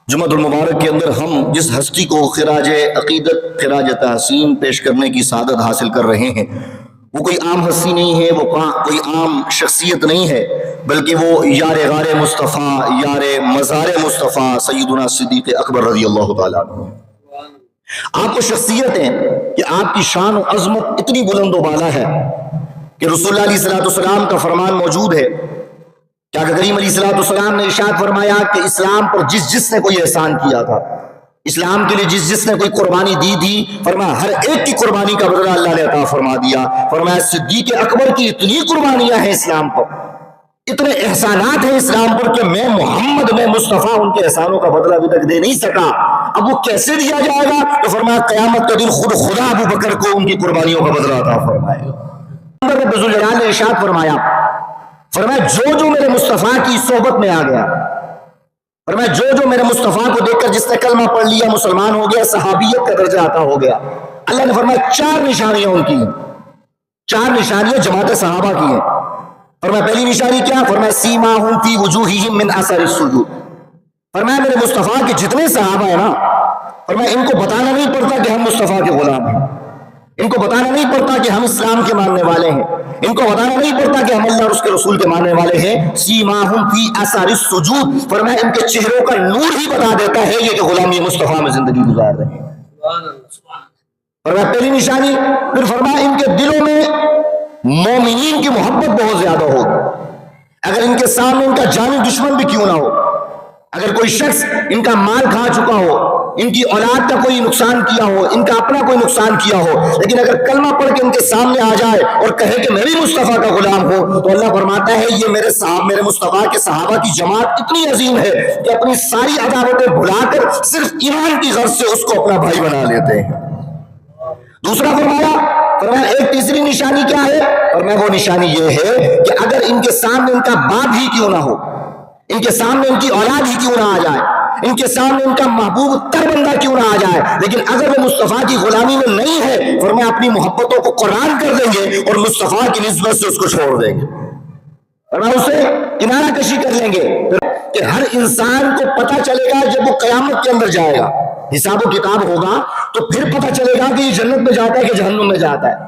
جمعۃ المبارک کے اندر ہم جس ہستی کو خراج عقیدت خراج تحسین پیش کرنے کی سعادت حاصل کر رہے ہیں وہ کوئی عام ہستی نہیں ہے، وہ کوئی عام شخصیت نہیں ہے، بلکہ وہ یار غار مصطفیٰ، یار مزار مصطفیٰ سیدنا صدیق اکبر رضی اللہ تعالیٰ عنہ۔ آپ کو شخصیت ہے کہ آپ کی شان و عظمت اتنی بلند و بالا ہے کہ رسول اللہ علیہ السلام کا فرمان موجود ہے کہ آقا کریم علیہ السلام نے ارشاد فرمایا کہ اسلام پر جس نے کوئی احسان کیا تھا، اسلام کے لیے جس نے کوئی قربانی دی تھی، فرمایا ہر ایک کی قربانی کا بدلہ اللہ نے عطا فرما دیا۔ فرمایا صدیق اکبر کی اتنی قربانیاں ہیں اسلام پر، اتنے احسانات ہیں اسلام پر کہ میں محمد میں مصطفیٰ ان کے احسانوں کا بدلہ ابھی تک دے نہیں سکا، اب وہ کیسے دیا جائے گا؟ تو فرمایا قیامت کا دن خود خدا ابو بکر کو ان کی قربانیوں کا بدلہ عطا فرمائے گا۔ ذوالجلال نے ارشاد فرمایا جو میرے مصطفیٰ کی صحبت میں آ گیا، فرمایا جو میرے مصطفیٰ کو دیکھ کر جس نے کلمہ پڑھ لیا مسلمان ہو گیا، صحابیت کا درجہ عطا ہو گیا۔ اللہ نے فرمایا 4 نشانیاں ان کی ہیں، 4 نشانیاں جماعت صحابہ کی ہیں۔ فرمایا پہلی نشانی کیا؟ فرمایا سیماہم فی وجوہہم من اثر السجود۔ فرمایا میرے مصطفیٰ کے جتنے صحابہ ہیں نا، فرمایا ان کو بتانا نہیں پڑتا کہ ہم مصطفیٰ کے غلام ہیں، ان کو بتانا نہیں پڑتا کہ ہم اسلام کے ماننے والے ہیں، ان کو بتانا نہیں پڑتا کہ ہم اللہ اور اس کے رسول کے ماننے والے ہیں۔ سیماہم فی اثر السجود، فرمایا ان کے چہروں کا نور ہی بتا دیتا ہے یہ کہ غلامی مصطفیٰ میں زندگی گزار رہے ہیں۔ فرمایا پہلی نشانی۔ پھر فرمایا ان کے دلوں میں مومنین کی محبت بہت زیادہ ہوگی، اگر ان کے سامنے ان کا جانی دشمن بھی کیوں نہ ہو، اگر کوئی شخص ان کا مال کھا چکا ہو، ان کی اولاد کا کوئی نقصان کیا ہو، ان کا اپنا کوئی نقصان کیا ہو، لیکن اگر کلمہ پڑھ کے ان کے سامنے آ جائے اور کہے کہ میں بھی مصطفیٰ کا غلام ہوں، تو اللہ فرماتا ہے یہ میرے مصطفیٰ کے صحابہ کی جماعت اتنی عظیم ہے کہ اپنی ساری عداوتیں بھلا کر صرف ایمان کی غرض سے اس کو اپنا بھائی بنا لیتے ہیں۔ دوسرا فرمایا ایک تیسری نشانی کیا ہے؟ فرمایا وہ نشانی یہ ہے کہ اگر ان کے سامنے ان کا باپ ہی کیوں نہ ہو، ان کے سامنے ان کی اولاد ہی کیوں نہ آ جائے، ان کے سامنے ان کا محبوب تر بندہ کیوں نہ آ جائے، لیکن اگر وہ مصطفیٰ کی غلامی میں نہیں ہے، فرمایا اپنی محبتوں کو قربان کر دیں گے اور مصطفیٰ کی نسبت سے اس کو چھوڑ دیں گے، فرمایا اسے کنارہ کشی کر لیں گے۔ کہ ہر انسان کو پتہ چلے گا جب وہ قیامت کے اندر جائے گا، حساب و کتاب ہوگا تو پھر پتہ چلے گا کہ یہ جنت میں جاتا ہے کہ جہنم میں جاتا ہے،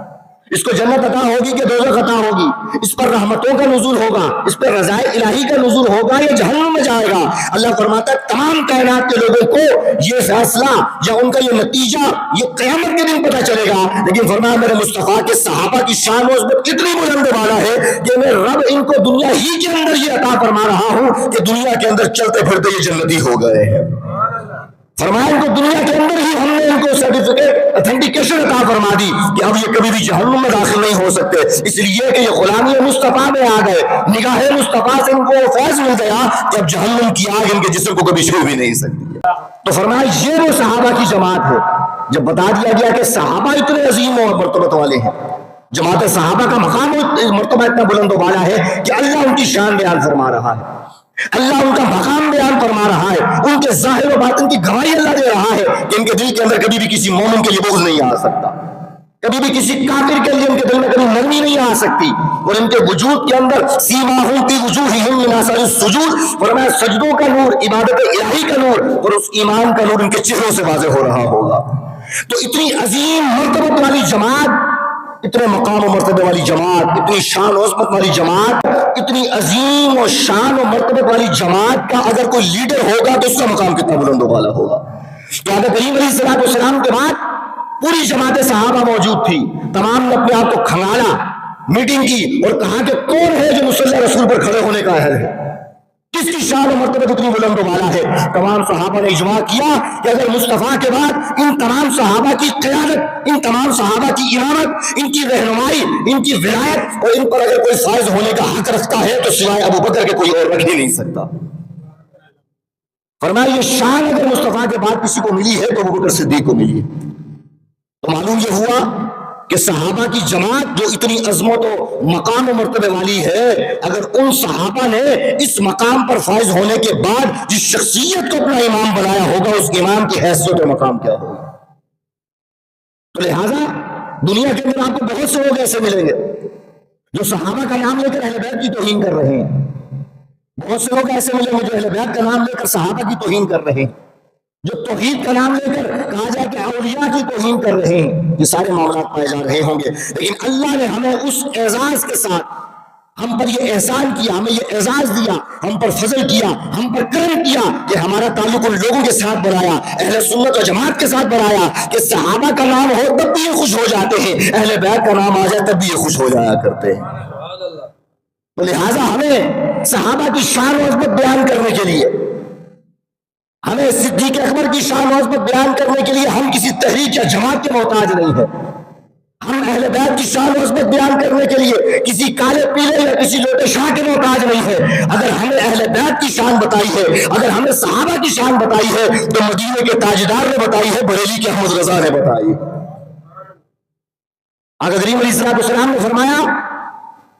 اس کو جنت عطا ہوگی کہ دوزخ عطا ہوگی، اس پر رحمتوں کا نزول ہوگا، اس پر رضائے الہی کا نزول ہوگا یا جہنم میں جائے گا۔ اللہ فرماتا ہے تمام کائنات کے لوگوں کو یہ فیصلہ یا ان کا یہ نتیجہ یہ قیامت کے دن پتہ چلے گا، لیکن فرمایا میرے مصطفیٰ کے صحابہ کی شان و عظمت اتنی بلند و بالا ہے کہ میں رب ان کو دنیا ہی کے اندر یہ عطا فرما رہا ہوں کہ دنیا کے اندر چلتے پھرتے یہ جنتی ہو گئے ہیں۔ فرمایا ان کو دنیا کے اندر ہی ہم نے ان کو سرٹیفکیٹ اتھینٹیکیشن عطا فرما دی کہ اب یہ کبھی بھی جہنم میں داخل نہیں ہو سکتے، اس لیے کہ یہ غلامی مصطفیٰ میں آ گئے، نگاہ مصطفیٰ سے ان کو فیض مل گیا کہ اب جہنم کی آگ ان کے جسم کو کبھی چھو بھی نہیں سکتی۔ تو فرمایا یہ وہ صحابہ کی جماعت ہے۔ جب بتا دیا گیا کہ صحابہ اتنے عظیم اور مرتبت والے ہیں، جماعت صحابہ کا مقام مرتبہ اتنا بلند و بالا ہے کہ اللہ ان کی شان بیان فرما رہا ہے، اللہ ان کا مقام بیان فرما رہا ہے، ان کے ظاہر و باطن کی گواہی اللہ دے رہا ہے کہ ان کے دل کے اندر کبھی بھی کسی مومن کے لیے بغض نہیں آ سکتا، کبھی بھی کسی کافر کے لیے ان کے دل میں کبھی نرمی نہیں آ سکتی، اور ان کے وجود کے اندر سیماہم فی وجوہہم من اثر السجود، فرمایا سجدوں کا نور، عبادت الہی کا نور اور اس ایمان کا نور ان کے چہروں سے واضح ہو رہا ہوگا۔ تو اتنی عظیم مرتبت والی جماعت، اتنے مقام و مرتبے والی جماعت، اتنی شان و عظمت والی جماعت، اتنی عظیم و شان و مرتبے والی جماعت کا اگر کوئی لیڈر ہوگا تو اس کا مقام کتنا بلند و بالا ہوگا۔ تو آقا کریم علیہ السلام کے بعد پوری جماعت صحابہ موجود تھی، تمام نے اپنے آپ کو کھنگالا، میٹنگ کی اور کہا کہ کون ہے جو مصلی رسول پر کھڑے ہونے کا اہل ہے، کس کی شان و مرتبہ اتنی بلند و بالا ہے۔ تمام صحابہ نے اجماع کیا کہ اگر مصطفیٰ کے بعد ان تمام صحابہ کی قیادت، ان تمام صحابہ کی امامت، ان کی رہنمائی، ان کی ولایت اور ان پر اگر کوئی فائز ہونے کا حق رکھتا ہے تو سوائے ابو بکر کے کوئی اور رکھ ہی نہیں سکتا۔ فرمایا یہ شان اگر مصطفیٰ کے بعد کسی کو ملی ہے تو ابو بکر صدیق کو ملی ہے۔ تو معلوم یہ ہوا کہ صحابہ کی جماعت جو اتنی عظمت و مقام و مرتبے والی ہے، اگر ان صحابہ نے اس مقام پر فائز ہونے کے بعد جس شخصیت کو اپنا امام بنایا ہوگا، اس امام کی حیثیت و مقام کیا ہوگا۔ تو لہٰذا دنیا کے اندر آپ کو بہت سے لوگ ایسے ملیں گے جو صحابہ کا نام لے کر اہل بیت کی توہین کر رہے ہیں، بہت سے لوگ ایسے ملیں گے جو اہل بیت کا نام لے کر صحابہ کی توہین کر رہے ہیں، جو توحید کا نام لے کر کہا جائے کہ اولیاء کی توہین کر رہے ہیں، یہ سارے معاملات پائے جا رہے ہوں گے. لیکن اللہ نے ہمیں اس اعزاز کے ساتھ ہم پر یہ احسان کیا، ہمیں یہ اعزاز دیا، ہم پر فضل کیا، ہم پر کرم کیا کہ ہمارا تعلق ان لوگوں کے ساتھ بنایا، اہل سنت و جماعت کے ساتھ بنایا کہ صحابہ کا نام ہو تب بھی یہ خوش ہو جاتے ہیں، اہل بیت کا نام آ جائے تب بھی یہ خوش ہو جایا کرتے ہیں. تو لہٰذا ہمیں صحابہ کی شان و عظمت بیان کرنے کے لیے، ہمیں صدیق اکبر کی شان و عظمت بیان کرنے کے لیے ہم کسی تحریک یا جماعت کے محتاج نہیں ہیں. ہم اہل بیت کی شان و عظمت بیان کرنے کے لیے کسی کالے پیلے یا کسی لوٹے شاہ کے محتاج نہیں ہے. اگر ہمیں اہل بیت کی شان بتائی ہے، اگر ہمیں صحابہ کی شان بتائی ہے تو مدینے کے تاجدار نے بتائی ہے، بریلی کے احمد رضا نے بتائی. آقا کریم علیہ السلام نے فرمایا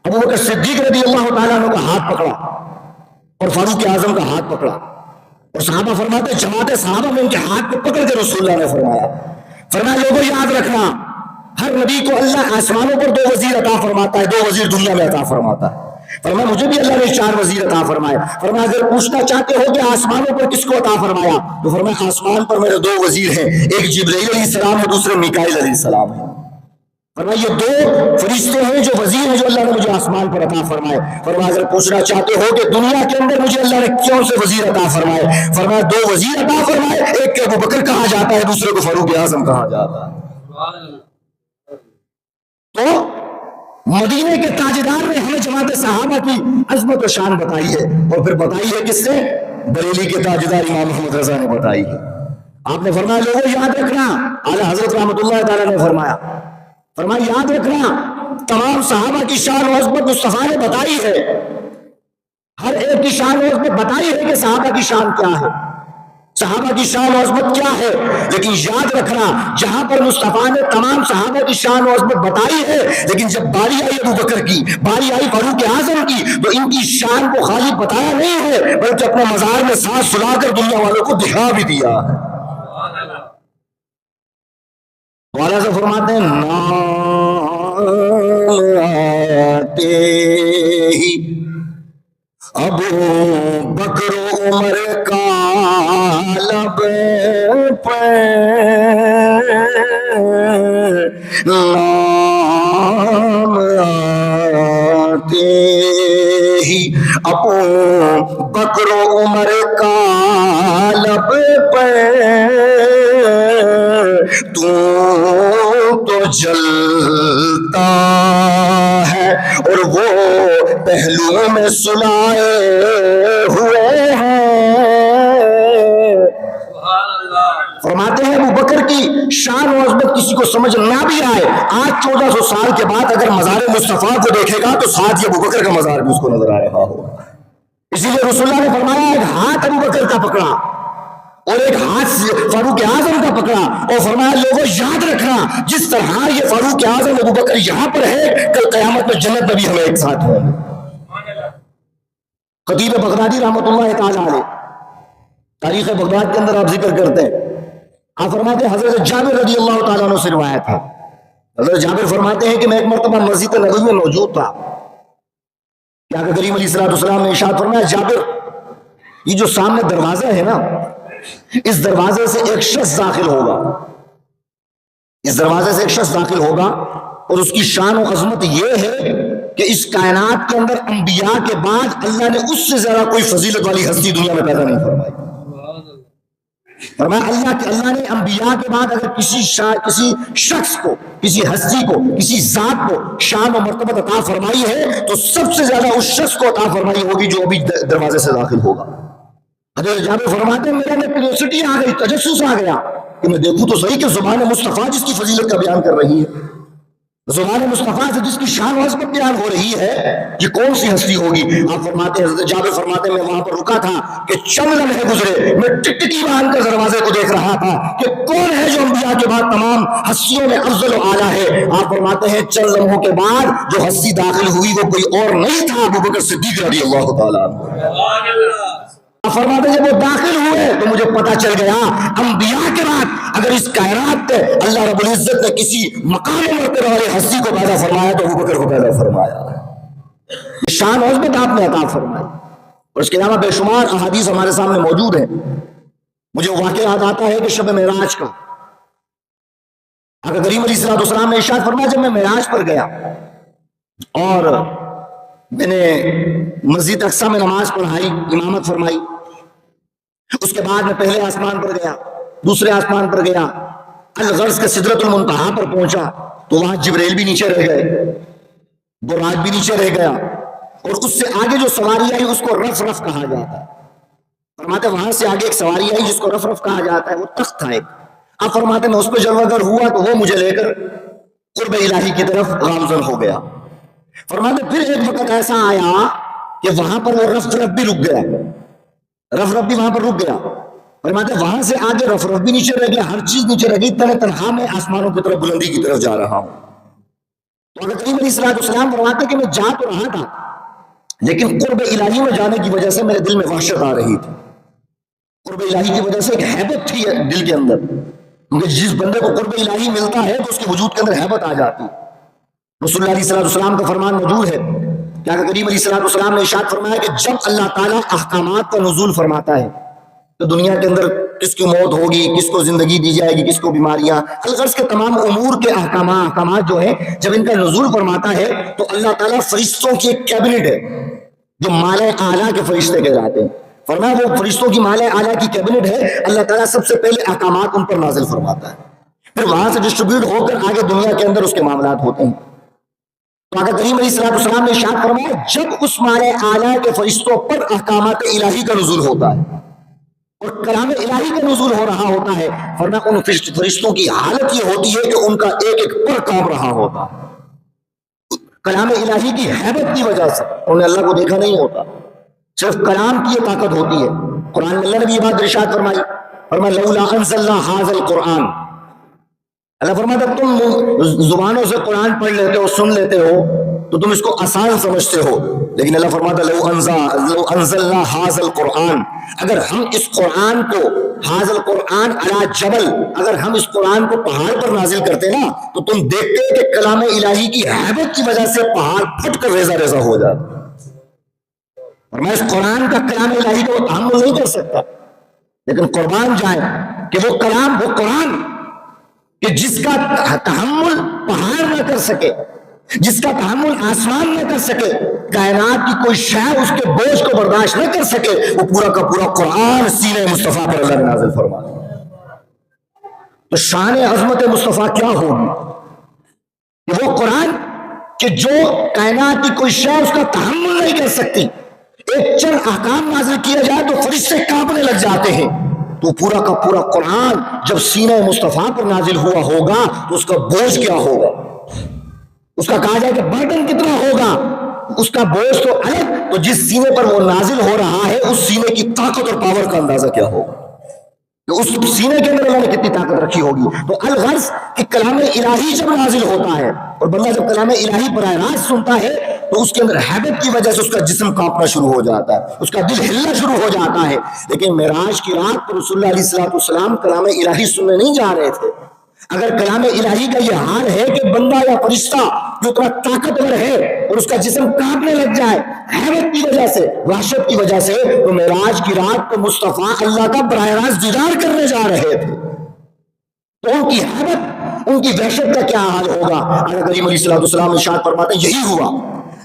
ابو بکر صدیق رضی اللہ تعالیٰ عنہ کا ہاتھ پکڑا اور فاروق اعظم کا ہاتھ پکڑا، اور صحابہ فرماتے جماعت صحابہ میں ان کے ہاتھ کو پکڑ کے رسول اللہ نے فرمایا لوگوں یاد رکھنا، ہر نبی کو اللہ آسمانوں پر 2 وزیر عطا فرماتا ہے، 2 وزیر دنیا میں عطا فرماتا ہے. فرمایا مجھے بھی اللہ نے 4 وزیر عطا فرمائے. فرمایا اگر پوچھنا چاہتے ہو کہ آسمانوں پر کس کو عطا فرمایا، تو فرمایا آسمان پر میرے 2 وزیر ہیں، ایک جبرائیل علیہ السلام اور دوسرے میکائیل علیہ السلام ہیں. فرمایا یہ 2 فرشتے ہیں جو وزیر ہیں جو اللہ نے مجھے آسمان پر عطا فرمائے. فرمایا اگر پوچھنا چاہتے ہو کہ دنیا کے اندر مجھے اللہ نے کون سے وزیر عطا فرمائے، فرمایا 2 وزیر عطا فرمائے، ایک کو ابو بکر کہا جاتا ہے، دوسرے کو فاروق اعظم کہا جاتا ہے. تو مدینے کے تاجدار نے ہمیں جماعت صحابہ کی عظمت و شان بتائی ہے، اور پھر بتائی ہے کس سے؟ بریلی کے تاجدار امام محمد رضا نے بتائی ہے. آپ نے فرمایا لوگوں یاد رکھنا، اعلیٰ حضرت رحمۃ اللہ تعالیٰ نے فرمایا یاد رکھنا تمام صحابہ کی شان و عظمت مصطفیٰ نے بتائی ہے، ہر ایک کی شان و عظمت بتائی ہے کہ صحابہ کی شان کیا ہے، صحابہ کی شان و عظمت کیا ہے. لیکن یاد رکھنا جہاں پر مصطفیٰ نے تمام صحابہ کی شان و عظمت بتائی ہے، لیکن جب باری آئی ابو بکر کی، باری آئی فاروق اعظم کی، تو ان کی شان کو خالی بتایا نہیں ہے بلکہ اپنے مزار میں سانس سلا کر دنیا والوں کو دکھا بھی دیا ہے. والا سے فرماتے ہیں نام آتے ہی ابو بکر عمر کا لب پہ نام آتے ہی ابو بکر عمر کا لب پہ تو جلتا ہے اور وہ پہلو میں سلائے ہوئے ہیں. فرماتے ہیں ابو بکر کی شان و عظمت کسی کو سمجھ نہ بھی آئے، آج 1400 سال کے بعد اگر مزار مصطفیٰ کو دیکھے گا تو ساتھ ہی ابو بکر کا مزار بھی اس کو نظر آ رہا ہوگا. اسی لیے رسول اللہ نے فرمایا ایک ہاتھ ابو بکر کا پکڑا اور ایک ہاتھ فاروق اعظم کا پکڑا، اور فرمایا لوگوں یاد رکھنا جس طرح یہ فاروق اعظم ابو بکر یہاں پر ہے، کل قیامت میں جنت میں بھی ہمیں ایک ساتھ ہوں گے. خطیب بغدادی رحمۃ اللہ تعالیٰ علیہ تاریخ بغداد کے اندر آپ ذکر کرتے ہیں، آپ فرماتے ہیں حضرت جابر رضی اللہ تعالیٰ عنہ سے روایت ہے، حضرت جابر فرماتے ہیں کہ میں ایک مرتبہ مسجد نبوی میں موجود تھا، کیا کہ کریم علیہ السلام نے ارشاد فرمایا جابر یہ جو سامنے دروازہ ہے نا، اس دروازے سے ایک شخص داخل ہوگا، اس دروازے سے ایک شخص داخل ہوگا اور اس کی شان و عظمت یہ ہے کہ اس کائنات کے اندر انبیاء کے بعد اللہ نے اس سے زیادہ کوئی فضیلت والی ہستی دنیا میں پیدا نہیں فرمائی. فرمایا اللہ نے انبیاء کے بعد اگر کسی شخص کو، کسی ہستی کو، کسی ذات کو شان و مرتبت عطا فرمائی ہے تو سب سے زیادہ اس شخص کو عطا فرمائی ہوگی جو ابھی دروازے سے داخل ہوگا. حضرت جابر فرماتے ہیں میرے میں کیوریوسٹی آ گئی، تجسس آ گیا کہ میں دیکھوں تو صحیح کہ زبان مصطفیٰ جس کی فضیلت کا بیان کر رہی ہے، زبان مصطفیٰ سے جس کی شان و عظمت بیان ہو رہی ہے، یہ کون سی ہستی ہوگی؟ آپ فرماتے ہیں حضرت جابر فرماتے ہیں میں وہاں پر رکا تھا کہ چند لمحے گزرے، میں ٹکٹکی باندھ کر دروازے کو دیکھ رہا تھا کہ کون ہے جو انبیاء کے بعد تمام ہستیوں میں افضل و اعلیٰ ہے. آپ فرماتے ہیں چند لمحوں کے بعد جو ہستی داخل ہوئی وہ کوئی اور نہیں تھا ابو بکر صدیق رضی اللہ تعالیٰ عنہ. فرماتے ہیں جب وہ داخل ہوئے تو مجھے پتا چل گیا انبیاء کے بعد اگر اس کائنات پہ اللہ رب العزت نے کسی مقام مرتبہ والے ہستی کو پیدا فرمایا تو ابو بکر کو پیدا فرمایا. شان عظمت آپ نے عطا فرمائی. اور اس کے علاوہ بے شمار احادیث ہمارے سامنے موجود ہیں. مجھے واقعہ یاد آتا ہے کہ شب معراج کا آقا کریم علیہ السلام نے ارشاد فرمایا جب میں معراج پر گیا اور میں نے مسجد اقصی میں نماز پڑھائی، امامت فرمائی، اس کے بعد میں پہلے آسمان پر گیا، دوسرے آسمان پر گیا، الغرض کے سدرۃ المنتہا پر پہنچا تو وہاں جبریل بھی نیچے رہ گئے، براق بھی نیچے رہ گیا، اور اس سے آگے جو سواری آئی اس کو رف رف کہا جاتا ہے۔ فرماتے وہاں سے آگے ایک سواری آئی جس کو رف رف کہا جاتا ہے، وہ تخت تھا ایک۔ آپ فرماتے میں اس پہ جلوہ گر ہوا تو وہ مجھے لے کر قرب الہی کی طرف گامزن ہو گیا۔ فرماتے پھر ایک وقت ایسا آیا کہ وہاں پر وہ رف رف بھی رک گیا، رف رف بھی وہاں پر رک گیا۔ فرماتے وہاں سے آگے رف رف بھی نیچے رہ گیا، ہر چیز نیچے رہ گئی، تنہا میں آسمانوں کی طرف بلندی کی طرف جا رہا ہوں۔ تو حضرت کریم علیہ السلام فرماتے کہ میں جا تو رہا تھا لیکن قرب الہی میں جانے کی وجہ سے میرے دل میں وحشت آ رہی تھی، قرب الہی کی وجہ سے ایک ہیبت تھی دل کے اندر، کیونکہ جس بندے کو قرب الہی ملتا ہے تو اس کے وجود کے اندر ہیبت آ جاتی ہے۔ رسول اللہ علیہ السلام کا فرمان موجود ہے کہ آقا کریم علیہ السلام نے ارشاد فرمایا کہ جب اللہ تعالیٰ احکامات کا نزول فرماتا ہے تو دنیا کے اندر کس کی موت ہوگی، کس کو زندگی دی جائے گی، کس کو بیماریاں، الغرض کے تمام امور کے احکامات جو ہیں جب ان کا نزول فرماتا ہے تو اللہ تعالیٰ فرشتوں کی ایک کیبنٹ ہے جو مالے اعلیٰ کے فرشتے کہلاتے ہیں۔ فرمایا وہ فرشتوں کی مالے اعلیٰ کی کیبنٹ ہے، اللہ تعالیٰ سب سے پہلے احکامات ان پر نازل فرماتا ہے، پھر وہاں سے ڈسٹریبیوٹ ہو کر آگے دنیا کے اندر اس کے معاملات ہوتے ہیں۔ تو آقا کریم علیہ السلام نے ارشاد فرمایا جب اس مالے اعلیٰ کے فرشتوں پر احکامات الہی کا نزول ہوتا ہے اور کلام الہی کا نزول ہو رہا ہوتا ہے، فرمایا ان فرشتوں کی حالت یہ ہوتی ہے کہ ان کا ایک ایک پر کانپ رہا ہوتا ہے، کلام الہی کی ہیبت کی وجہ سے انہوں نے اللہ کو دیکھا نہیں ہوتا، صرف کلام کی یہ طاقت ہوتی ہے۔ قرآن میں اللہ نے بھی یہ بات ارشاد فرمائی، فرمایا لولا انزلنا ھذا القرآن، اللہ فرماتا تم زبانوں سے قرآن پڑھ لیتے ہو، سن لیتے ہو تو تم اس کو آسان سمجھتے ہو، لیکن اللہ فرماتا لو انزلنا ھذا القرآن، اگر ہم اس قرآن کو ھذا القرآن علی جبل، اگر ہم اس قرآن کو پہاڑ پر نازل کرتے نا تو تم دیکھتے کہ کلام الہی کی ہیبت کی وجہ سے پہاڑ پھٹ کر ریزہ ریزہ ہو جاتا، اور میں اس قرآن کا کلام الہی کو تحمل نہیں کر سکتا، لیکن قربان جائے کہ وہ کلام، وہ قرآن کہ جس کا تحمل پہاڑ نہ کر سکے، جس کا تحمل آسمان نہ کر سکے، کائنات کی کوئی شے اس کے بوجھ کو برداشت نہ کر سکے، وہ پورا کا پورا قرآن سینہ مصطفیٰ پر اللہ نے نازل فرما دیا۔ تو شان عظمت مصطفیٰ کیا ہوگی کہ وہ قرآن کہ جو کائنات کی کوئی شے اس کا تحمل نہیں کر سکتی، ایک چند احکام نازل کیا جائے تو فرشتے کانپنے لگ جاتے ہیں، تو پورا کا پورا قرآن جب سینہ مصطفیٰ پر نازل ہوا ہوگا تو اس کا بوجھ کیا ہوگا، اس کا کہا جائے کہ برڈن کتنا ہوگا، اس کا بوجھ تو الگ، تو جس سینے پر وہ نازل ہو رہا ہے اس سینے کی طاقت اور پاور کا اندازہ کیا ہوگا، کہ اس سینے کے اندر اللہ نے کتنی طاقت رکھی ہوگی۔ تو الغرض کہ کلام الہی جب نازل ہوتا ہے اور بندہ جب کلام الہی براہ راست سنتا ہے تو اس کے اندر ہیبت کی وجہ سے اس کا جسم کانپنا شروع ہو جاتا ہے، اس کا دل ہلنا شروع ہو جاتا ہے۔ لیکن معراج کی رات پر رسول اللہ علیہ السلام کلام الہی سننے نہیں جا رہے تھے۔ اگر کلام الہی کا یہ حال ہے کہ بندہ یا فرشتہ جو اتنا طاقتور ہے اور اس کا جسم کانپنے لگ جائے ہیبت کی وجہ سے، وحشت کی وجہ سے، تو معراج کی رات کو مصطفیٰ اللہ کا براہ راست دیدار کرنے جا رہے تھے، تو ان کی ہیبت، ان کی وحشت کا کیا حال ہوگا۔ آقا کریم علیہ السلام ارشاد فرماتے ہیں یہی ہوا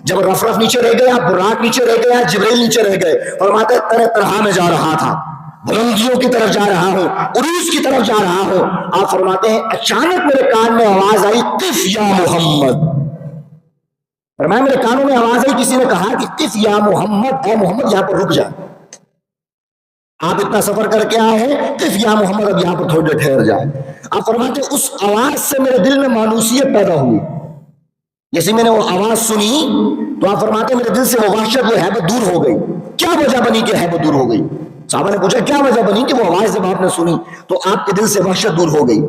جب رف رف نیچے رہ گیا، براق نیچے رہ گیا، جبریل نیچے رہ گئے، فرماتے طرح میں جا رہا تھا، بلندیوں کی طرف جا رہا ہوں، عروج کی طرف جا رہا ہوں۔ آپ فرماتے ہیں اچانک میرے کان میں آواز آئی قف یا محمد، فرمایا میرے کانوں میں آواز آئی، کسی نے کہا کہ قف یا محمد، اے محمد یہاں پر رک جا، آپ اتنا سفر کر کے آئے ہیں، قف یا محمد اب یہاں پر تھوڑی دیر ٹھہر جائے۔ آپ فرماتے ہیں اس آواز سے میرے دل میں مانوسیت پیدا ہوئی، جیسے میں نے وہ آواز سنی تو آپ فرماتے ہیں میرے دل سے وہ وحشت، وہ ہیبت دور ہو گئی۔ کیا وجہ بنی کہ ہیبت دور ہو گئی؟ صحابہ نے پوچھا کیا وجہ بنی کہ وہ آواز جب آپ نے سنی تو آپ کے دل سے وحشت دور ہو گئی،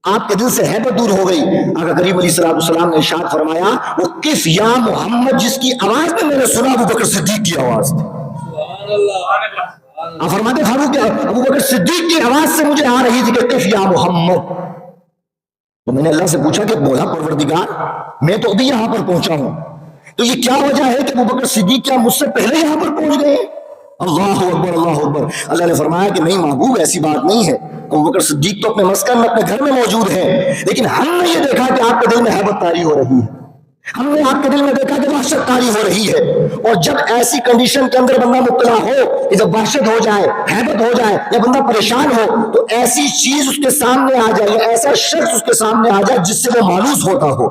آپ کے دل سے ہیبت دور ہو گئی۔ آقا کریم علیہ السلام نے ارشاد فرمایا وہ قف یا محمد جس کی آواز میں نے سنا ابو بکر صدیق کی آواز تھی۔ آپ فرماتے فاروق ابو بکر صدیق کی آواز سے مجھے آ رہی تھی کہ قف یا محمد۔ تو میں نے اللہ سے پوچھا کہ مولا پروردگار میں تو ابھی یہاں پر پہنچا ہوں، تو یہ کیا وجہ ہے کہ ابو بکر صدیق کیا مجھ سے پہلے یہاں پر پہنچ گئے؟ اللہ اکبر اللہ اکبر. اللہ نے فرمایا کہ نہیں محبوب ایسی بات نہیں ہے. ابو بکر صدیق تو اپنے مسکن میں اپنے گھر میں موجود ہے، لیکن ہم نے یہ دیکھا کہ آپ کے دل میں ہیبت طاری ہو رہی ہے، ہم نے آپ کے دل میں دیکھا کہ وحشت طاری ہو رہی ہے. اور جب ایسی کنڈیشن کے اندر بندہ مبتلا ہو کہ جب وحشت ہو جائے، ہیبت ہو جائے، یا بندہ پریشان ہو، تو ایسی چیز اس کے سامنے آ جائے، یا ایسا شخص اس کے سامنے آ جائے جس سے وہ مانوس ہوتا ہو،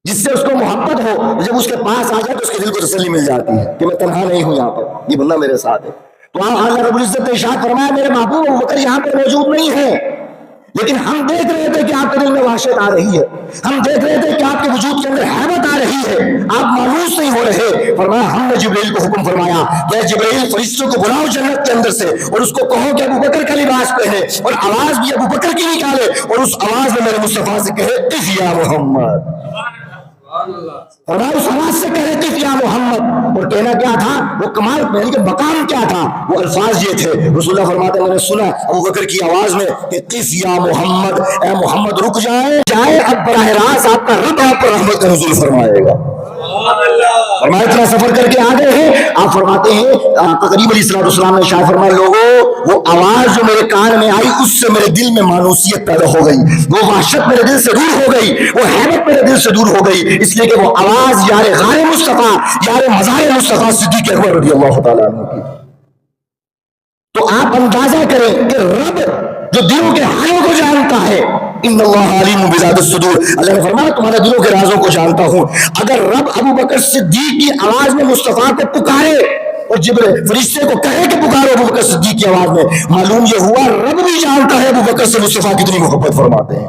جس سے اس کو محبت ہو، جب اس کے پاس آ جائے تو اس کے دل کو تسلی مل جاتی ہے کہ میں تنہا نہیں ہوں، یہاں پر یہ بندہ میرے ساتھ ہے. تو اللہ رب العزت نے ارشاد فرمایا میرے محبوب ابو بکر یہاں پر موجود نہیں ہے، لیکن ہم دیکھ رہے تھے کہ آپ کے دل میں وحشت آ رہی ہے، ہم دیکھ رہے تھے کہ آپ کے وجود کے اندر حیبت آ رہی ہے، آپ مانوس نہیں ہو رہے. فرمایا ہم نے جبرائیل کو حکم فرمایا کہ جبرائیل فرشتوں کو بلاؤ جنت کے اندر سے اور اس کو کہو کہ ابو بکر کا لباس پہنے اور آواز بھی ابو بکر کی نکالے اور اس آواز میں میرے مصطفیٰ سے کہے قف یا محمد. فرمایا اس آواز سے کہہ رہے یا محمد، اور کہنا کیا تھا، وہ کمال یعنی کہ مقام کیا تھا، وہ الفاظ یہ تھے. رسول اللہ فرماتے ہیں میں نے سنا ابو بکر کی آواز میں کہ قف یا محمد، اے محمد رک جائے اب براہ راست آپ کا رب آپ پر رحمت کا نزول فرمائے گا. فرمایا اتنا سفر کر کے آ گئے ہیں، آپ فرماتے ہیں کریم علیہ السلام نے شاہ فرمایا لوگوں وہ آواز جو میرے کان میں آئی اس سے میرے دل میں مانوسیت پیدا ہو گئی، وہ وحشت میرے دل سے دور ہو گئی، وہ حیرت میرے دل سے دور ہو گئی، اس لیے کہ وہ آواز یار غار مصطفیٰ یار مزار مصطفیٰ صدیق اکبر رضی اللہ تعالیٰ عنہ کی. تو آپ اندازہ کریں کہ رب جو دلوں کے حالوں کو جانتا ہے، ان اللہ علیم بذات الصدور، اللہ نے فرمایا تمہارے دلوں کے رازوں کو جانتا ہوں. اگر رب ابو بکر صدیق کی آواز میں مصطفیٰ کو پکارے اور جبرائیل فرشتے کو کہے کہ پکارو ابو بکر صدیق کی آواز میں، معلوم یہ ہوا رب بھی جانتا ہے ابو بکر سے مصطفیٰ کتنی محبت فرماتے ہیں.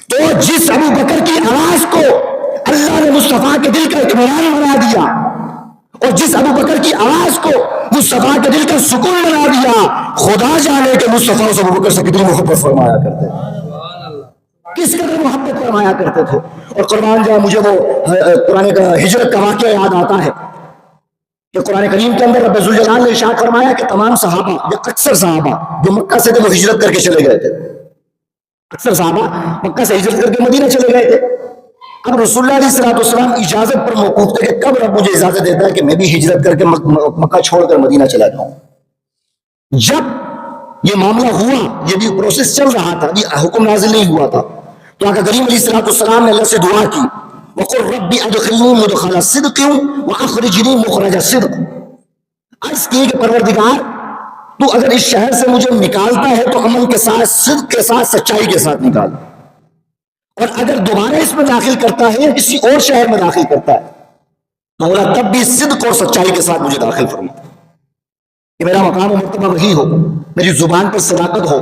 تو جس ابو بکر کی آواز کو اللہ نے مصطفیٰ کے دل کا اطمینان بنا دیا اور جس ابو بکر کی آواز کو مصطفیٰ کے دل کا سکون بنا دیا، خدا جانے کہ مصطفیٰ سے ابو بکر سے کتنی محبت فرمایا کرتے تھے، کس قدر محبت فرمایا کرتے تھے. اور قربان جا مجھے وہ قرآن کا ہجرت کا واقعہ یاد آتا ہے کہ قرآن کریم کے اندر رب ذوالجلال نے ارشاد فرمایا کہ تمام صحابہ یا اکثر صحابہ جو مکہ سے تھے وہ ہجرت کر کے چلے گئے تھے، اکثر صحابہ مکہ سے ہجرت کر کے مدینہ چلے گئے تھے. اب رسول اللہ علیہ السلام اجازت پر موقوف تھے کہ کب رب مجھے اجازت دیتا ہے کہ میں بھی ہجرت کر کے مکہ چھوڑ کر مدینہ چلا جاؤں. جب یہ معاملہ ہوا، یہ بھی پروسیس چل رہا تھا، یہ حکم نازل نہیں ہوا تھا، تو آقا کریم علیہ السلام نے اللہ سے دعا کی وَقُلْ رَبِّ أَدْخِلْنِي مُدْخَلَ صِدْقٍ وَأَخْرِجْنِي مُخْرَجَ صِدْقٍ. عرض کی کہ پروردگار تو اگر اس شہر سے مجھے نکالتا ہے تو امن کے ساتھ، صدق کے ساتھ، سچائی کے ساتھ نکال، اور اگر دوبارہ اس میں داخل کرتا ہے یا کسی اور شہر میں داخل کرتا ہے تو مولا تب بھی صدق اور سچائی کے ساتھ مجھے داخل فرما کہ میرا مقام و مرتبہ وہی ہو، میری زبان پر صداقت ہو،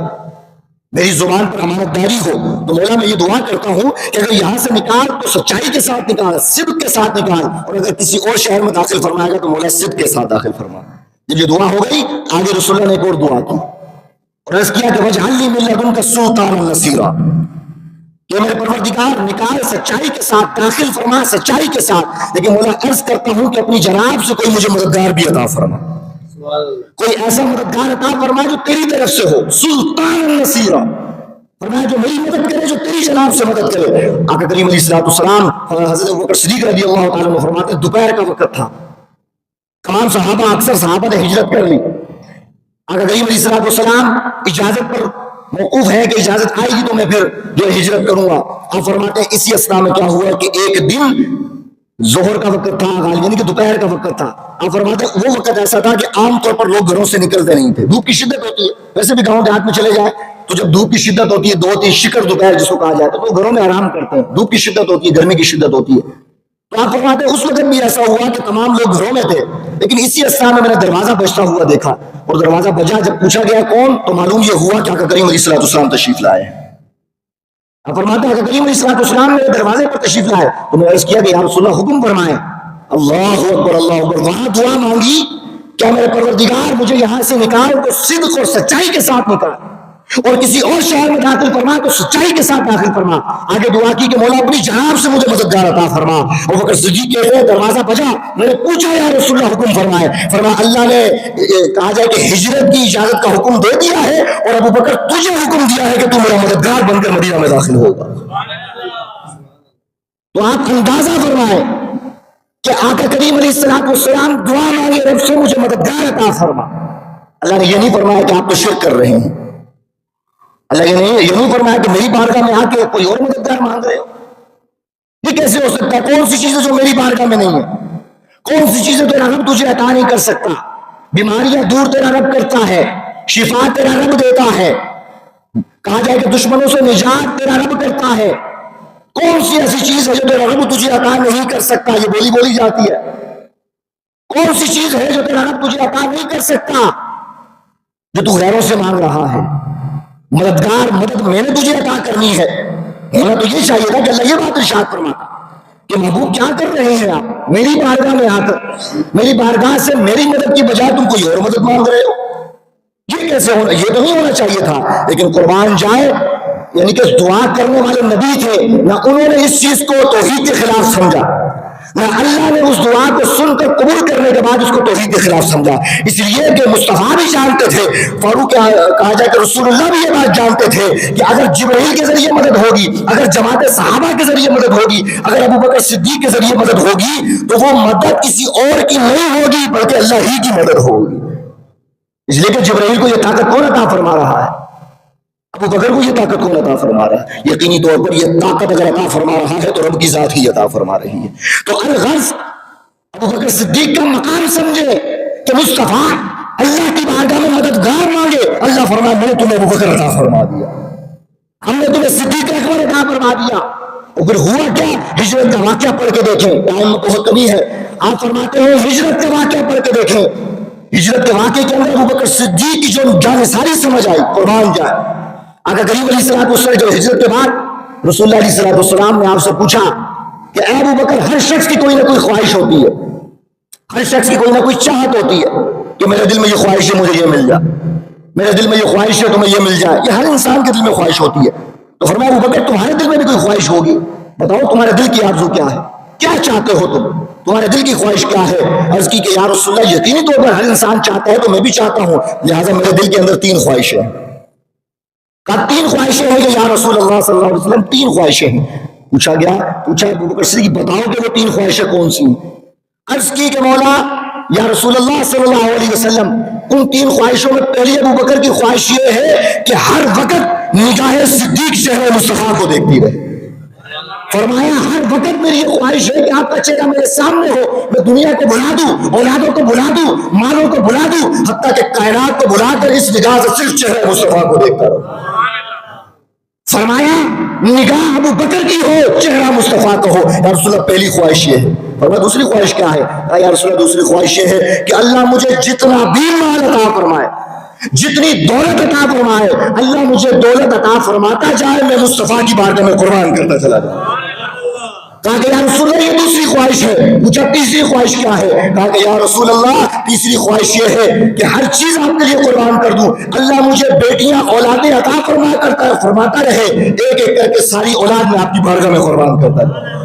میری زبان پر امانت داری ہو. تو مولا میں یہ دعا کرتا ہوں کہ اگر یہاں سے نکال تو سچائی کے ساتھ نکال، صدق کے ساتھ نکال، اور اگر کسی اور شہر میں داخل فرمائے گا تو مولا صدق کے ساتھ داخل فرما. جب یہ دعا ہو گئی آگے رسول اللہ نے ایک اور دعا کی اور عرض کیا کہ وَاجْعَلْ لِي مِن لَّدُنْكَ سُلْطَانًا نَصِيرًا، کہ میرے پروردگار نکال سچائی کے ساتھ، داخل فرما سچائی کے ساتھ، لیکن مولا عرض کرتا ہوں کہ اپنی جناب سے کوئی مجھے مددگار بھی عطا فرما، کوئی ایسا مددگار عطا فرما جو تیری طرف سے ہو، سلطان نصیرا، فرمایا جو میری مدد کرے، جو تیری جناب سے مدد کرے. آقا کریم علیہ السلام حضرت ابوبکر صدیق رضی اللہ تعالیٰ عنہ فرماتے ہیں دوپہر کا وقت تھا، تمام صحابہ اکثر صحابہ نے ہجرت کر لی. آقا کریم علیہ السلام اجازت پر موقوف ہے کہ اجازت آئے گی تو میں پھر جو ہجرت کروں گا. آپ فرماتے ہیں اسی اسنا میں کیا ہوا کہ ایک دن ظہر کا وقت تھا، یعنی کہ دوپہر کا وقت تھا. آپ فرماتے ہیں وہ وقت ایسا تھا کہ عام طور پر لوگ گھروں سے نکلتے نہیں تھے، دھوپ کی شدت ہوتی ہے، ویسے بھی گاؤں دیہات میں چلے جائیں تو جب دھوپ کی شدت ہوتی ہے 2-3 شکر دوپہر جس کو کہا جاتا ہے تو گھروں میں آرام کرتے ہیں، دھوپ کی شدت ہوتی ہے، گرمی کی شدت ہوتی ہے. تو آپ فرماتے ہیں اس وقت بھی ایسا ہوا کہ تمام لوگ گھروں میں تھے، لیکن اسی اسنا میں نے دروازہ بجتا ہوا دیکھا اور دروازہ بجا، جب پوچھا گیا کون تو معلوم یہ ہوا کہ آقا کریم علیہ السلام تشریف لائے ہیں. آپ فرماتے ہیں آقا کریم علیہ السلام میرے دروازے پر تشریف لائے تو میں عرض کیا کہ یا رسول اللہ حکم فرمائیں. اللہ اکبر اللہ اکبر، وہاں دعا مانگی کیا میرے پروردگار مجھے یہاں سے نکال تو صدق اور سچائی کے ساتھ نکال، اور کسی اور شہر میں داخل فرما تو سچائی کے ساتھ داخل فرما. آگے دعا کی کہ مولا اپنی جناب سے مجھے مددگار عطا فرما. اور بکر صدیق کہتے ہیں دروازہ بجا، میں نے پوچھا یا رسول اللہ حکم فرمائے. فرما اللہ نے کہا جائے کہ ہجرت کی اجازت کا حکم دے دیا ہے اور ابو بکر تجھے حکم دیا ہے کہ تو میرا مددگار بن کر مدینہ میں داخل ہوگا. تو آپ اندازہ فرمائیں کہ آقا کریم علیہ السلام دعا مانگے رب سے مجھے مددگار عطا فرما. اللہ نے یہ نہیں فرمایا کہ آپ تو شرک کر رہے ہیں. اللہ یہ نہیں فرمایا کہ میری بارگاہ میں آ کے کوئی اور مددگار مانگ رہے ہو. یہ کیسے ہو سکتا ہے؟ کون سی چیزیں جو میری بارگاہ میں نہیں ہے؟ کون سی چیزیں تیرا رب تجھے عطا نہیں کر سکتا؟ بیماریاں دور تیرا رب کرتا ہے، شفا تیرا رب دیتا ہے، کہا جائے کہ دشمنوں سے نجات تیرا رب کرتا ہے. کون سی ایسی چیز ہے جو تیرا رب تجھے عطا نہیں کر سکتا؟ یہ بولی جاتی ہے. کون سی چیز ہے جو تیرا رب تجھے عطا نہیں کر سکتا جو تو غیروں سے مانگ رہا ہے؟ مدد میں نے تجھے عطا کرنی ہے. ہونا تو یہ چاہیے تھا کہ اللہ یہ بات ارشاد فرماتا کہ محبوب کیا کر رہے ہیں آپ میری بارگاہ میں آ کر، میری بارگاہ سے میری مدد کی بجائے تم کوئی اور مدد مانگ رہے ہو. یہ کیسے ہونا؟ یہ تو نہیں ہونا چاہیے تھا. لیکن قربان جائے، یعنی کہ دعا کرنے والے نبی تھے، نہ انہوں نے اس چیز کو توحید کے خلاف سمجھا، نہ اللہ نے اس دعا کو سن کر قبول کرنے کے بعد اس کو توحید کے خلاف سمجھا. اس لیے کہ مصطفیٰ بھی جانتے تھے، فاروق کہا جائے کہ رسول اللہ بھی یہ بات جانتے تھے کہ اگر جبرائیل کے ذریعے مدد ہوگی، اگر جماعت صحابہ کے ذریعے مدد ہوگی، اگر ابو بکر صدیق کے ذریعے مدد ہوگی تو وہ مدد کسی اور کی نہیں ہوگی بلکہ اللہ ہی کی مدد ہوگی. اس لیے کہ جبرائیل کو یہ طاقت کون عطا فرما رہا ہے؟ ابو بکر کو یہ طاقت کون عطا فرما رہا ہے؟ یقینی طور پر یہ طاقت اگر عطا فرما رہا ہے تو رب کی ذات ہی عطا فرما رہی ہے. تو الغرض ابو بکر صدیق کا مقام سمجھے کہ مصطفیٰ اللہ کی بارگاہ میں مددگار مانگے. اللہ فرمایا میں نے تمہیں ابو بکر عطا فرما دیا، ہم نے تمہیں صدیق اکبر عطا فرما دیا. اور پھر ہوا کیا؟ ہجرت کا واقعہ پڑھ کے دیکھیں، ٹائم میں بہت کمی ہے. آپ فرماتے ہو ہجرت کا واقعہ پڑھ کے دیکھیں. ہجرت کے واقعے کے اندر ابو بکر صدیق کی جو جانساری سمجھ آئی، قربان جائے. آقا کریم علیہ السلام جب ہجرت کے بعد رسول اللہ علیہ السلام نے آپ سے پوچھا کہ اے ابو بکر، ہر شخص کی کوئی نہ کوئی خواہش ہوتی ہے، ہر شخص کی کوئی نہ کوئی چاہت ہوتی ہے کہ میرے دل میں یہ خواہش ہے مجھے یہ مل جائے، میرے دل میں یہ خواہش ہے تمہیں یہ مل جائے. یہ ہر انسان کے دل میں خواہش ہوتی ہے. تو فرمایا ابو بکر تمہارے دل میں بھی کوئی خواہش ہوگی، بتاؤ تمہارے دل کی آرزو کیا ہے، کیا چاہتے ہو تمہارے دل کی خواہش کیا ہے؟ عرض کی کہ یا رسول اللہ یقینی طور پر ہر انسان چاہتا ہے تو میں بھی چاہتا ہوں، لہٰذا میرے دل کے اندر 3 خواہشیں ہیں. کہا 3 خواہشیں ہیں کہ یا رسول اللہ صلی اللہ علیہ وسلم 3 خواہشیں ہیں. پوچھا ابو بکر صدیق بتاؤ کہ وہ 3 خواہشیں کون سی ہیں؟ عرض کی کہ مولا یا رسول اللہ صلی اللہ علیہ وسلم ان 3 خواہشوں میں پہلی ابو بکر کی خواہش یہ ہے کہ ہر وقت نگاہ صدیق چہرہ مصطفیٰ کو دیکھتی رہے. فرمایا ہر وقت میری یہ خواہش ہے کہ آپ کا چہرہ میرے سامنے ہو، میں دنیا کو بھلا دوں، اولادوں کو بھلا دوں، مالوں کو بھلا دوں، حتیٰ کہ کائنات کو بھلا کر اس نگاہ سے صرف چہرہ مصطفیٰ کو دیکھتا رہوں. فرمایا نگاہ ابو بکر کی ہو، چہرہ مصطفیٰ کا ہو. یا رسول اللہ پہلی خواہش یہ ہے. فرمایا دوسری خواہش کیا ہے؟ یا رسول اللہ دوسری خواہش یہ ہے کہ اللہ مجھے جتنا بھی مال عطا فرمائے، جتنی دولت عطا فرمائے، اللہ مجھے دولت عطا فرماتا جائے، میں مصطفیٰ کی بارگاہ میں قربان کرتا چلا جاؤں. کہا کہ یا رسول اللہ یہ دوسری خواہش ہے. پوچھا تیسری خواہش کیا ہے؟ کہا کہ یا رسول اللہ تیسری خواہش یہ ہے کہ ہر چیز آپ کے لیے قربان کر دوں، اللہ مجھے بیٹیاں اولادیں عطا فرماتا رہے، ایک ایک کر کے ساری اولاد میں آپ کی بارگاہ میں قربان کرتا رہے.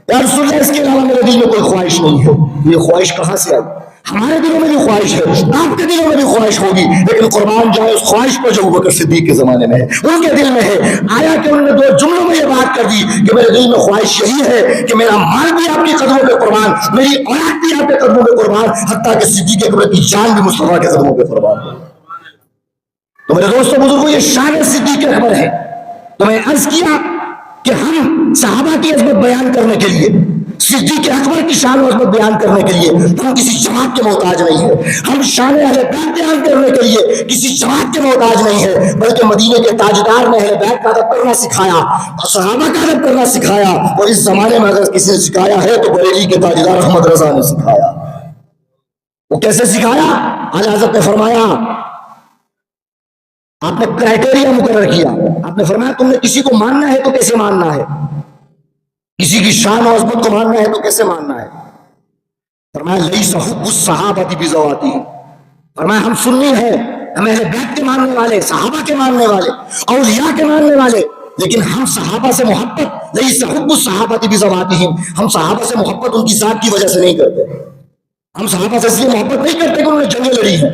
یا رسول اللہ اس کے علاوہ میرے دل میں کوئی خواہش نہیں ہے. یہ خواہش کہاں سے آئی؟ ہمارے دلوں میں بھی خواہش ہے، آپ کے دلوں میں بھی خواہش ہوگی، لیکن قربان جائے اس خواہش پر جو ابو بکر صدیق کے زمانے میں ہے، ان کے دل میں ہے. آیا کہ انہوں نے 2 جملوں میں یہ بات کر دی کہ میرے دل میں خواہش یہی ہے کہ میرا مال بھی آپ کے قدموں پہ قربان، میری اولاد بھی آپ کے قدموں پہ قربان، حتیٰ کہ صدیق اکبر کی جان بھی مصطفیٰ کے قدموں پہ قربان. تو میرے دوستوں بزرگوں یہ شان صدیق اکبر ہے. تو میں عرض کیا کہ ہم صحابہ کی عظمت بیان کرنے کے لیے، صدیق اکبر کی شان و عظمت بیان کرنے کے لیے ہم کسی جماعت کے محتاج نہیں ہیں. ہم شان اہل بیت بیان کرنے کے لیے کسی جماعت کے محتاج نہیں ہیں، بلکہ مدینے کے تاجدار نے اہل بیت کا ادب کرنا سکھایا، صحابہ کا ادب کرنا سکھایا. اور اس زمانے میں اگر کسی نے سکھایا ہے تو بریلی کے تاجدار احمد رضا نے سکھایا. وہ کیسے سکھایا؟ اعلیٰ حضرت نے فرمایا، آپ نے کرائٹیریا مقرر کیا. آپ نے فرمایا تم نے کسی کو ماننا ہے تو کیسے ماننا ہے، کسی کی شان و عظمت کو ماننا ہے تو کیسے ماننا ہے. فرمایا لیس حب الصحابۃ بذواتی، فرمایا ہم سنی ہیں، ہم اہل بیت کے ماننے والے، صحابہ کے ماننے والے، اولیاء کے ماننے والے، لیکن ہم صحابہ سے محبت لیس حب الصحابۃ بذواتہم، ہم صحابہ سے محبت ان کی ذات کی وجہ سے نہیں کرتے. ہم صحابہ سے اس لیے محبت نہیں کرتے کہ انہوں نے جنگیں لڑی ہیں،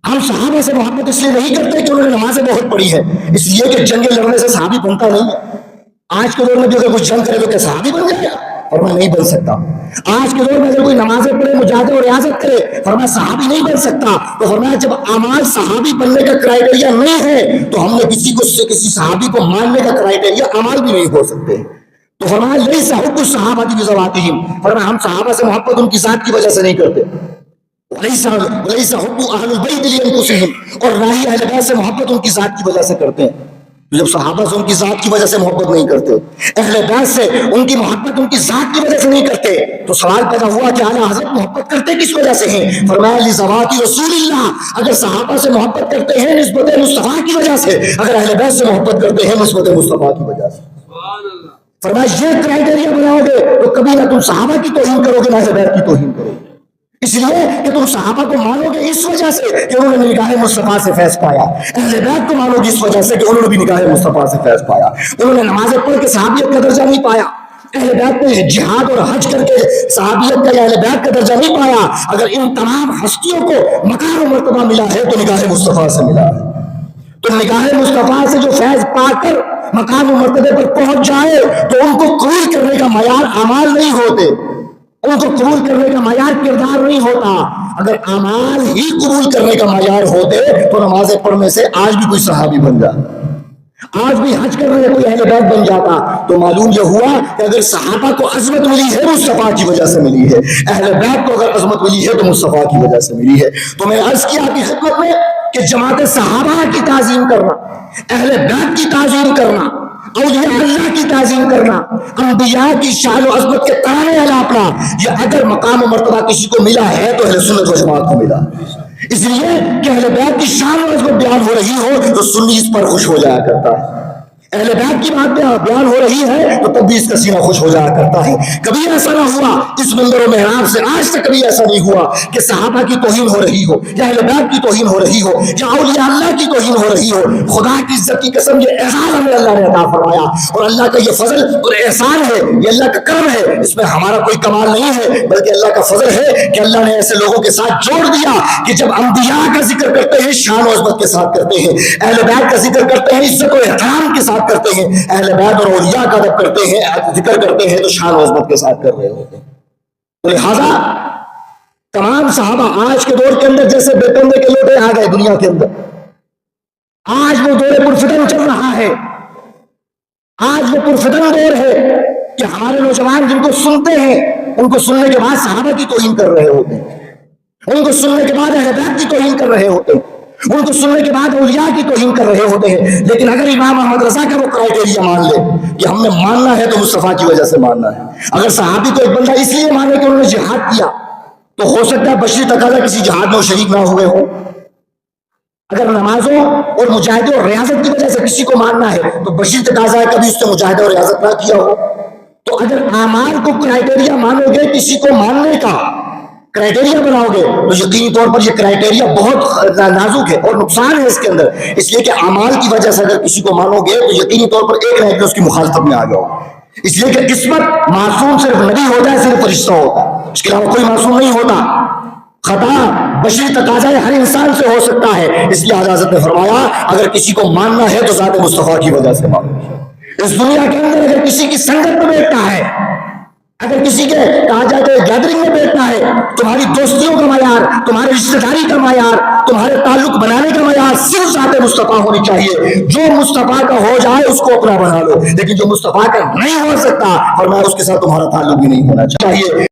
ہم صحابہ سے محبت اس لیے نہیں کرتے کہ انہوں نے نمازیں بہت پڑھی ہے، اس لیے کہ جنگیں لڑنے سے صحابی بنتا نہیں ہے. آج کے دور میں بھی اگر کوئی جنگ کرے تو کیا صحابی بن جائے گا؟ فرمایا نہیں بن سکتا. آج کے دور میں اگر کوئی نمازیں پڑھے، مجاہدہ اور ریاضت کرے، فرمایا صحابی نہیں بن سکتا. تو فرمایا جب اعمال صحابی بننے کا کرائیٹیریا نہیں ہے تو ہم نے کسی صحابی کو ماننے کا کرائیٹیریا اعمال بھی نہیں ہو سکتے. تو فرمایا لیس حب الصحابہ بذواتہم، فرمایا ہم صحابہ سے محبت ان کی ذات کی وجہ سے نہیں کرتے. ولیس حب اہل البیت لانفسہم، اور نہ ہی اہل بیت سے محبت ان کی ذات کی وجہ سے کرتے ہیں. جب صحابہ سے ان کی ذات کی وجہ سے محبت نہیں کرتے، اہل بیت سے ان کی محبت ان کی ذات کی وجہ سے نہیں کرتے، تو سوال پیدا ہوا کہ اعلیٰ حضرت محبت کرتے کس وجہ سے ہیں؟ فرمایا لذوات رسول اللہ، اگر صحابہ سے محبت کرتے ہیں نسبت مصطفیٰ کی وجہ سے، اگر اہل بیت سے محبت کرتے ہیں نسبت مصطفیٰ کی وجہ سے. فرمایا یہ کرائیٹیریا بناؤ گے تو کبھی نہ تم صحابہ کی توہین کرو گے نہ اہل بیت کی توہین کرو گے. اس لیے کہ تم صحابہ کو مانو گے اس وجہ سے کہ انہوں نے نگاہ مصطفیٰ سے فیض پایا، اہل بیت کو مانو گے اس وجہ سے کہ انہوں نے بھی نگاہ مصطفیٰ سے فیض پایا. انہوں نے نمازیں پڑھ کے صحابیت کا درجہ نہیں پایا، اہل بیت نے جہاد اور حج کر کے صحابیت کا یا اہل بیت کا درجہ نہیں پایا. اگر ان تمام ہستیوں کو مقام و مرتبہ ملا ہے تو نگاہ مصطفیٰ سے ملا ہے. تو نگاہ مصطفیٰ سے جو فیض پا کر مقام و مرتبے پر پہنچ جائے تو ان کو قبول کرنے کا معیار اعمال نہیں ہوتے، ان کو قبول کرنے کا معیار کردار نہیں ہوتا. اگر اعمال ہی قبول کرنے کا معیار ہوتے تو نمازیں پڑھنے سے آج بھی کوئی صحابی بن جاتا، آج بھی حج کرنے سے کوئی اہل بیت بن جاتا. تو معلوم یہ ہوا کہ اگر صحابہ کو عظمت ملی ہے مصطفیٰ کی وجہ سے ملی ہے، اہل بیت کو اگر عظمت ملی ہے تو مصطفیٰ کی وجہ سے ملی ہے. تو میں عرض کیا آپ کی خدمت میں کہ جماعت صحابہ کی تعظیم کرنا، اہل بیت کی تعظیم کرنا، اولیاء اللہ کی تعظیم کرنا، انبیاء کی شان و عظمت کے ترانے الاپنا، یہ اگر مقام و مرتبہ کسی کو ملا ہے تو اہل سنت و جماعت کو ملا. اس لیے کہ اہل بیت کی شان و عظمت بیان ہو رہی ہو تو سنی اس پر خوش ہو جایا کرتا ہے. اہل بیت کی بات بیان ہو رہی ہے تو تب بھی اس کا سینہ خوش ہو جایا کرتا ہے. کبھی ایسا نہ ہوا اس منبر و محراب سے آج تک کبھی ایسا نہیں ہوا کہ صحابہ کی توہین ہو رہی ہو یا اہل بیت کی توہین ہو رہی ہو یا اولیاء اللہ کی توہین ہو رہی ہو. خدا کی عزت کی قسم یہ احسان ہمیں اللہ نے عطا فرمایا اور اللہ کا یہ فضل اور احسان ہے، یہ اللہ کا کرم ہے. اس میں ہمارا کوئی کمال نہیں ہے بلکہ اللہ کا فضل ہے کہ اللہ نے ایسے لوگوں کے ساتھ جوڑ دیا کہ جب انبیاء کا ذکر کرتے ہیں شان و عظمت کے ساتھ کرتے ہیں، اہل بیت کا ذکر کرتے ہیں عزت و احترام کے ساتھ کرتے ہیں، اہل بیت اور اولیاء کا جب کرتے ہیں ذکر کرتے ہیں تو شان و عظمت کے ساتھ کر رہے ہوتے ہیں. تو لہذا تمام صحابہ آج کے دور کے اندر جیسے بے پردے کے لوٹے آ گئے دنیا کے اندر، آج وہ دور پرفتن چل رہا ہے، آج وہ پرفتن دور ہے کہ ہمارے نوجوان جن کو سنتے ہیں ان کو سننے کے بعد صحابہ کی توہین کر رہے ہوتے ہیں، ان کو سننے کے بعد اہل بیت کی توہین کر رہے ہوتے ہیں، ان کو سننے کے بعد اولیاء کی توہین کر رہے ہوتے ہیں. لیکن اگر امام احمد رضا کا وہ کرائیٹیریا مان لے کہ ہم نے ماننا ہے تو مصطفیٰ کی وجہ سے ماننا ہے، اگر صحابی کو ایک بندہ اس لیے مانے کہ انہوں نے جہاد کیا تو ہو سکتا ہے بشری تقاضا کسی جہاد میں وہ شریک نہ ہوئے ہو. اگر نمازوں اور مجاہدے اور ریاضت کی وجہ سے کسی کو ماننا ہے تو بشری تقاضا ہے کبھی اس نے مجاہدہ اور ریاضت نہ کیا ہو. تو اگر اعمال کو کرائیٹیریا مانو گے کسی کو ماننے کا کرائیٹیریا بناؤ گے تو یقینی طور پر یہ کرائیٹیریا بہت نازک ہے اور نقصان ہے اس کے اندر. اس لیے کہ اعمال کی وجہ سے اگر کسی کو مانو گے تو یقینی طور پر ایک نہ ایک اس کی مخالفت میں آ جاؤ. اس لیے کہ قسمت معصوم صرف نبی ہوتا ہے، صرف فرشتہ ہوتا ہے، اس کے علاوہ کوئی معصوم نہیں ہوتا. خطا بشری تقاضا ہر انسان سے ہو سکتا ہے. اس لیے حضرت نے فرمایا اگر کسی کو ماننا ہے تو ذات مصطفیٰ کی وجہ سے مانو. اس دنیا کے اندر اگر کسی کی سنگت میں بیٹھنا ہے، اگر کسی کے کہا جائے تو گیدرنگ میں بیٹھنا ہے، تمہاری دوستیوں کا معیار، تمہاری رشتہ داری کا معیار، تمہارے تعلق بنانے کا معیار صرف ذات مصطفیٰ ہونی چاہیے. جو مصطفیٰ کا ہو جائے اس کو اپنا بنا لو، لیکن جو مصطفیٰ کا نہیں ہو سکتا اور میں اس کے ساتھ تمہارا تعلق بھی نہیں ہونا چاہیے.